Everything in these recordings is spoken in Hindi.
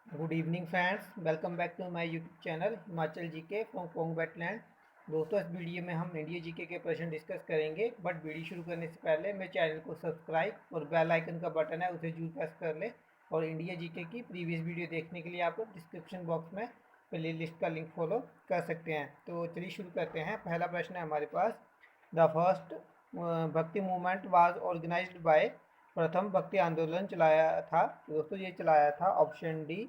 Good evening friends, welcome back to my YouTube channel Himachal GK from Pong wetland. दोस्तों, इस वीडियो में हम इंडिया जीके के प्रश्न डिस्कस करेंगे। बट वीडियो शुरू करने से पहले मेरे चैनल को सब्सक्राइब और बेल आइकन का बटन है उसे जरूर प्रेस कर ले। और इंडिया जीके की प्रीवियस वीडियो देखने के लिए आप डिस्क्रिप्शन बॉक्स में प्ले लिस्ट का लिंक फॉलो कर सकते हैं। तो चलिए शुरू करते हैं। पहला प्रश्न है हमारे पास, द फर्स्ट भक्ति मूवमेंट वाज ऑर्गेनाइज्ड बाय, प्रथम भक्ति आंदोलन चलाया था। तो दोस्तों ये चलाया था ऑप्शन डी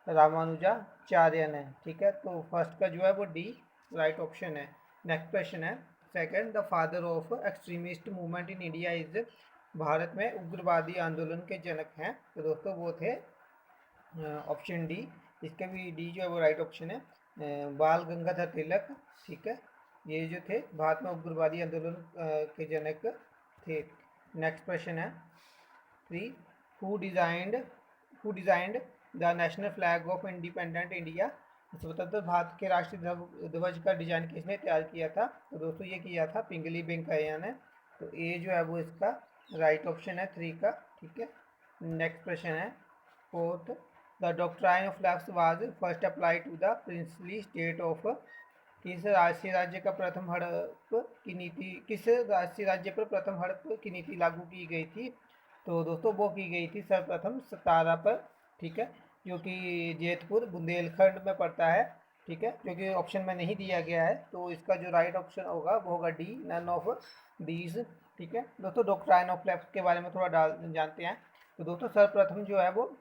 रामानुजाचार्य ने। ठीक है, तो फर्स्ट का जो है वो डी राइट ऑप्शन है। नेक्स्ट क्वेश्चन है, second, the father of extremist movement in India is, Bharat में उग्रवादी आंदोलन के जनक हैं। तो दोस्तों वो थे ऑप्शन डी। इसका भी डी जो है वो राइट ऑप्शन है, बाल गंगाधर तिलक। ठीक है, ये जो थे भारत में उग्रवादी आंदोलन के जनक थे। नेक्स्ट क्वेश्चन है three, who designed who designed the national flag of independent India, स्वतंत्र भारत के राष्ट्रीय ध्वज का डिजाइन किसने तैयार किया था। तो दोस्तों ये किया था पिंगली वेंकैया ने। तो ए जो है वो इसका राइट ऑप्शन है थ्री का। ठीक है, नेक्स्ट क्वेश्चन है fourth, the doctrine of lapse was first apply to the princely state of, किस राष्ट्रीय राज्य का प्रथम हड़प की नीति किस राष्ट्रीय राज्य पर प्रथम हड़प की नीति लागू की गई थी। तो दोस्तों वो की गई थी सर्वप्रथम सतारा पर। ठीक है, जो कि जैतपुर बुंदेलखंड में पड़ता है। ठीक है, जो कि ऑप्शन में नहीं दिया गया है। तो इसका जो राइट ऑप्शन होगा वो होगा डी, नन ऑफ दीज। ठीक है दोस्तों, डॉक्ट्राइन ऑफ लैप्स के बारे में थोड़ा जानते हैं। तो दोस्तों सर्वप्रथम जो है वो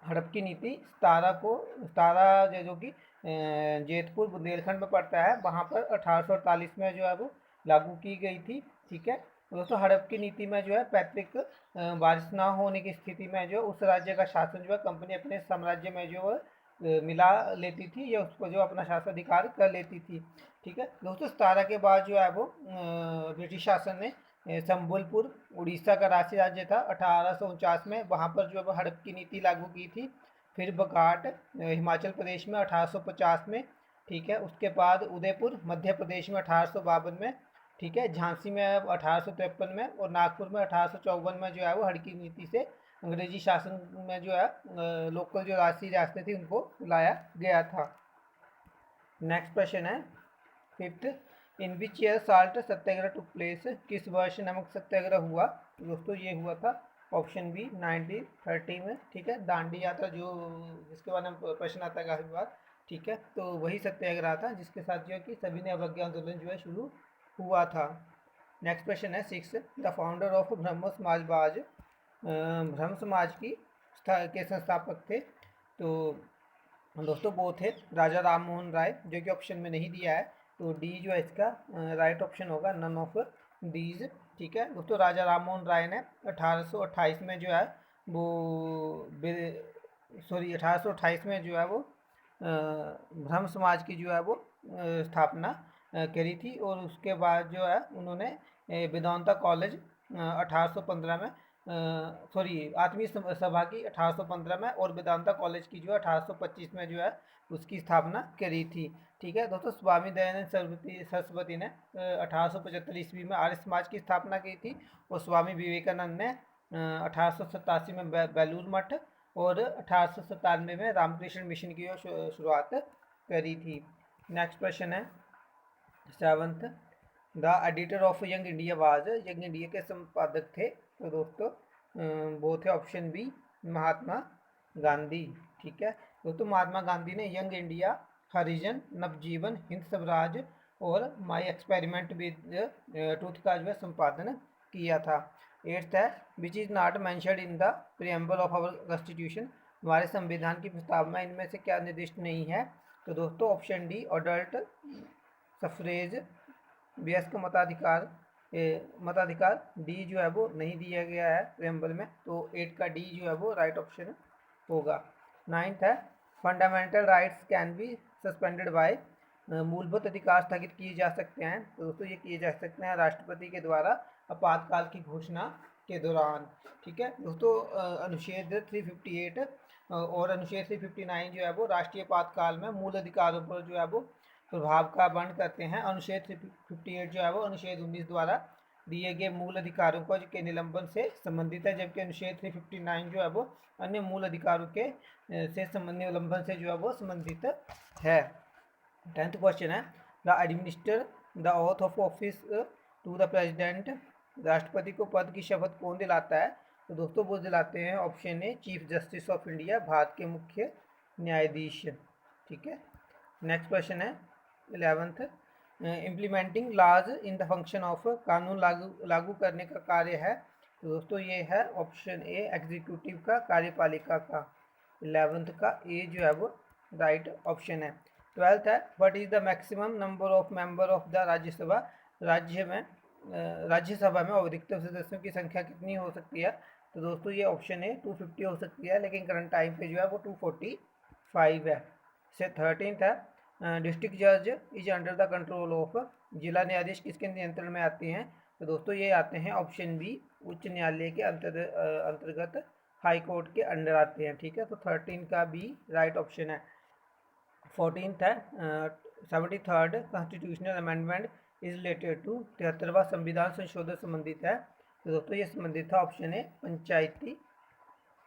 हड़प की नीति सतारा जो कि जैतपुर बुंदेलखंड में पड़ता है, वहाँ पर 1848 में जो है वो लागू की गई थी। ठीक है दोस्तों, हड़प की नीति में जो है पैतृक वारिस ना होने की स्थिति में जो उस राज्य का शासन जो है कंपनी अपने साम्राज्य में जो मिला लेती थी, या उसको जो अपना शासनाधिकार कर लेती थी। ठीक है दोस्तों, 17 के बाद जो है वो ब्रिटिश शासन ने संबलपुर उड़ीसा का राष्ट्रीय राज्य था 1849 में, वहाँ पर जो है हड़प की नीति लागू की थी। फिर बघाट हिमाचल प्रदेश में 1850 में। ठीक है, उसके बाद उदयपुर मध्य प्रदेश में 1852 में। ठीक है, झांसी में 1853 में, और नागपुर में 1854 में जो है वो हड़प की नीति से अंग्रेजी शासन में जो है लोकल जो राष्ट्रीय रियासतें थी उनको बुलाया गया था। नेक्स्ट क्वेश्चन है fifth, in which year salt Satyagraha took place, किस वर्ष नमक सत्याग्रह हुआ। तो दोस्तों ये हुआ था ऑप्शन बी 1930 में। ठीक है, दांडी यात्रा जो जिसके बारे में प्रश्न आता है काफी बार। ठीक है, तो वही सत्याग्रह था जिसके साथ जो है कि सभी ने अवज्ञा आंदोलन जो है शुरू हुआ था। नेक्स्ट क्वेश्चन है सिक्स, द फाउंडर ऑफ ब्रह्म समाजवाद, ब्रह्म समाज की के संस्थापक थे। तो दोस्तों वो थे राजा राम मोहन राय, जो कि ऑप्शन में नहीं दिया है। तो डी जो है इसका राइट ऑप्शन होगा, नन ऑफ डीज। ठीक है दोस्तों, राजा राम मोहन राय ने 1828 में जो है वो सॉरी 1828 में जो है वो ब्रह्म समाज की जो है वो स्थापना करी थी। और उसके बाद जो है उन्होंने वेदांता कॉलेज 1815 में सॉरी आत्मीय सभा की 1815 में, और वेदांता कॉलेज की जो है 1825 में जो है उसकी स्थापना करी थी। ठीक है दोस्तों, स्वामी दयानंद सरस्वती ने 1875 ईस्वी में आर्य समाज की स्थापना की थी। और स्वामी विवेकानंद ने 1887 में बेलूर मठ, और 1897 में रामकृष्ण मिशन की शुरुआत करी थी। नेक्स्ट क्वेश्चन है seventh, the editor of young India was, young India के संपादक थे। तो दोस्तों वो थे ऑप्शन बी महात्मा गांधी। ठीक है दोस्तों, महात्मा गांधी ने यंग इंडिया, हरिजन, नवजीवन, हिंद स्वराज और माई एक्सपेरिमेंट विद ट्रूथ का जो है संपादन किया था। एट्थ है, which is not mentioned in the preamble of our constitution, हमारे संविधान की प्रस्तावना इनमें से क्या निर्दिष्ट नहीं है। तो दोस्तों ऑप्शन डी अडल्ट सफरेज, वयस्क मताधिकार, मताधिकार डी जो है वो नहीं दिया गया है प्रेम्बल में। तो 8 का डी जो है वो राइट ऑप्शन होगा। नाइन्थ है, fundamental rights can be suspended bye, मूलभूत अधिकार स्थगित किए जा सकते हैं। तो दोस्तों ये किए जा सकते हैं राष्ट्रपति के द्वारा आपातकाल की घोषणा के दौरान। ठीक है दोस्तों, अनुच्छेद 358 और अनुच्छेद 359 जो है वो राष्ट्रीय आपातकाल में मूल अधिकारों पर जो है वो प्रभाव का वर्णन करते हैं। अनुच्छेद 358 जो है वो अनुच्छेद 19 द्वारा दिए गए मूल अधिकारों को के निलंबन से संबंधित है, जबकि अनुच्छेद 359 जो है वो अन्य मूल अधिकारों के से संबंधित निलंबन से जो है वो संबंधित है। 10th क्वेश्चन है the administer the oath of office to the president. राष्ट्रपति को पद की शपथ कौन दिलाता है? तो दोस्तों वो दिलाते हैं option A chief justice of India, भारत के मुख्य न्यायाधीश। ठीक है। नेक्स्ट क्वेश्चन है 11th, implementing laws in the function of. कानून लागू करने का कार्य है। तो दोस्तों ये है ऑप्शन ए एग्जीक्यूटिव का, कार्यपालिका का। 11th का ए जो है वो राइट ऑप्शन है। 12th है what is the maximum number of member of the Rajya Sabha. Rajya Sabha में अधिकतम सदस्यों की संख्या कितनी हो सकती है? तो दोस्तों ये ऑप्शन है 250 हो सकती है, लेकिन करंट टाइम पे जो है वो 245 है। से 13th है डिस्ट्रिक्ट जज is under the control of. जिला न्यायाधीश किसके नियंत्रण में आते हैं? तो दोस्तों ये आते हैं ऑप्शन बी उच्च न्यायालय के अंतर्गत, हाई कोर्ट के अंडर आते हैं। ठीक है, तो 13 का बी राइट ऑप्शन है। 14th है 73rd constitutional amendment is related to. 73वां संविधान संशोधन संबंधित है। तो दोस्तों ये संबंधित था ऑप्शन ए पंचायती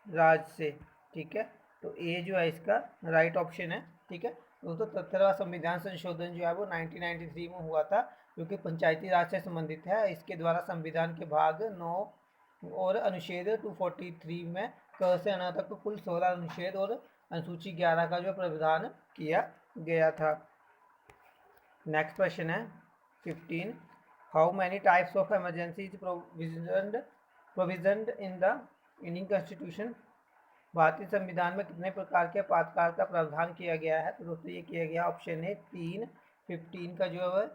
राज से। ठीक है, तो ए जो है इसका राइट ऑप्शन है। ठीक है दोस्तों, 73वां संविधान संशोधन जो है वो 1993 में हुआ था, जो कि पंचायती राज से संबंधित है। इसके द्वारा संविधान के भाग 9 और अनुच्छेद 243 में क से अना तक कुल 16 अनुच्छेद और अनुसूची 11 का जो प्रावधान किया गया था। नेक्स्ट क्वेश्चन है 15, how many types of emergency is provisioned in the Indian constitution. भारतीय संविधान में कितने प्रकार के आपातकाल का प्रावधान किया गया है? तो दोस्तों ये किया गया ऑप्शन है 3। 15 का जो है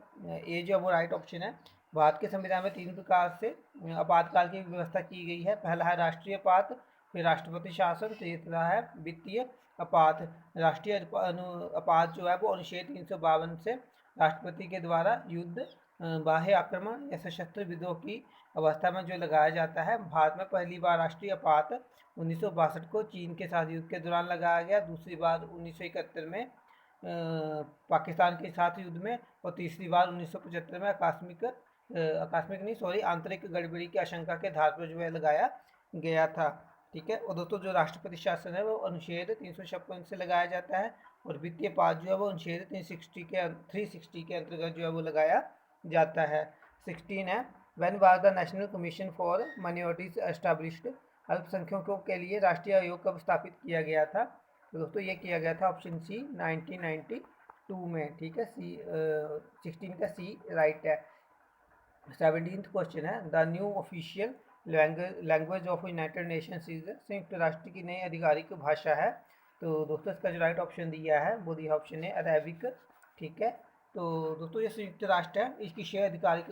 ए जो है वो राइट ऑप्शन है। भारत के संविधान में 3 प्रकार से आपातकाल की व्यवस्था की गई है। पहला है राष्ट्रीय आपात, फिर राष्ट्रपति शासन, तीसरा है वित्तीय आपात। राष्ट्रीय आपात जो है वो अनुच्छेद 352 से राष्ट्रपति के द्वारा युद्ध, बाह्य आक्रमण या सशस्त्र विद्रोह की अवस्था में जो लगाया जाता है। भारत में पहली बार राष्ट्रीय आपात 1962 को चीन के साथ युद्ध के दौरान लगाया गया, दूसरी बार 1971 में पाकिस्तान के साथ युद्ध में, और तीसरी बार 1975 में आंतरिक गड़बड़ी की आशंका के आधार पर जो है लगाया गया था। ठीक है, और दोस्तों जो राष्ट्रपति शासन है वो अनुच्छेद 356 से लगाया जाता है, और वित्तीय पात जो है वो अनुच्छेद 360 के अंतर्गत जो है वो लगाया जाता है। 16 है when was the national commission for minorities established. अल्पसंख्यकों के लिए राष्ट्रीय आयोग कब स्थापित किया गया था? तो दोस्तों ये किया गया था ऑप्शन सी 1992 में। ठीक है, सी 16 का सी राइट है। 17th क्वेश्चन है the new official language of United Nations is. संयुक्त राष्ट्र की नई आधिकारिक भाषा है। तो दोस्तों इसका जो राइट ऑप्शन दिया है वो दिया ऑप्शन है अरेबिक। ठीक है, तो दोस्तों ये संयुक्त राष्ट्र है, इसकी 6 आधिकारिक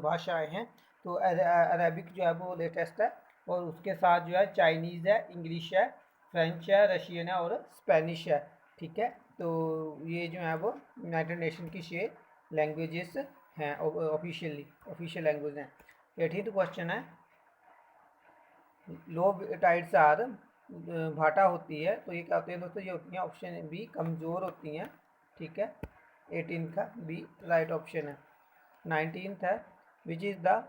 भाषाएं हैं। तो अरेबिक जो है वो लेटेस्ट है, और उसके साथ जो है चाइनीज़ है, इंग्लिश है, फ्रेंच है, रशियन है और स्पेनिश है। ठीक है, तो ये जो है वो यूनाइटेड नेशन की 6 लैंग्वेजेस हैं, ऑफिशियल लैंग्वेज हैं। 18th क्वेश्चन है लो टाइड्स आर। भाटा होती है तो ये क्या होती है दोस्तों? ये होती हैं ऑप्शन बी कमज़ोर होती हैं। ठीक है, 18 का बी राइट ऑप्शन है। 19th है which is the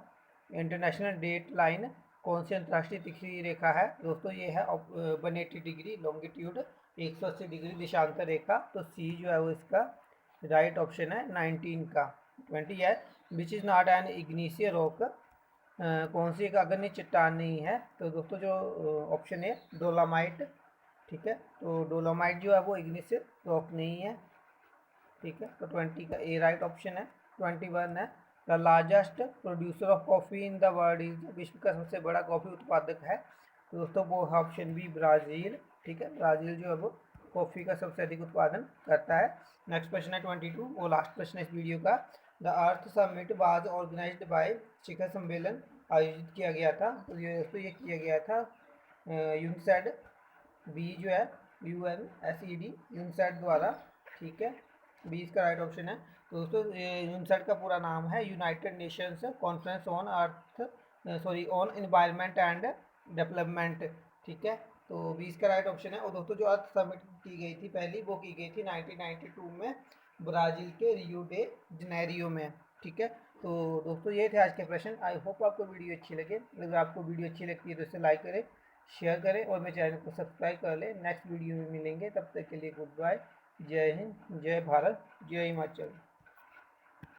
international date line. कौन सी अंतर्राष्ट्रीय तिथि रेखा है? दोस्तों ये है 180 डिग्री लॉन्गिट्यूड, 180 डिग्री देशांतर रेखा। तो सी जो है वो इसका राइट ऑप्शन है 19 का। 20 है which is not an igneous rock. कौन सी एक अग्नि चट्टान नहीं है? तो दोस्तों जो ऑप्शन है डोलामाइट। ठीक है, तो डोलामाइट जो है वो इग्निशियस रॉक नहीं है। ठीक है, तो 20 का ए राइट ऑप्शन है। 21 है the largest producer of coffee in the world is. विश्व का सबसे बड़ा कॉफ़ी उत्पादक है। तो दोस्तों वो ऑप्शन बी ब्राज़ील। ठीक है, ब्राज़ील जो है वो कॉफ़ी का सबसे अधिक उत्पादन करता है। नेक्स्ट क्वेश्चन है 22, वो लास्ट क्वेश्चन है इस वीडियो का। The earth summit was organised by. शिखर सम्मेलन आयोजित किया गया था। तो ये दोस्तों ये किया गया था यूनसेड, बी जो है UNSED यूनसेड द्वारा। ठीक है, बी इसका राइट ऑप्शन है। तो दोस्तों यूनसेड का पूरा नाम है United Nations conference on on environment and development. ठीक है, तो बी इसका राइट ऑप्शन है। और दोस्तों जो अर्थ समिट की गई थी पहली, वो की गई थी 1992 में ब्राज़ील के रियो डे जनेरियो में। ठीक है, तो दोस्तों ये थे आज के प्रश्न। आई होप आपको वीडियो अच्छी लगे। अगर आपको वीडियो अच्छी लगती है तो इसे लाइक करें, शेयर करें और मेरे चैनल को सब्सक्राइब कर लें। नेक्स्ट वीडियो में मिलेंगे, तब तक के लिए गुड बाय। जय हिंद, जय भारत, जय हिमाचल।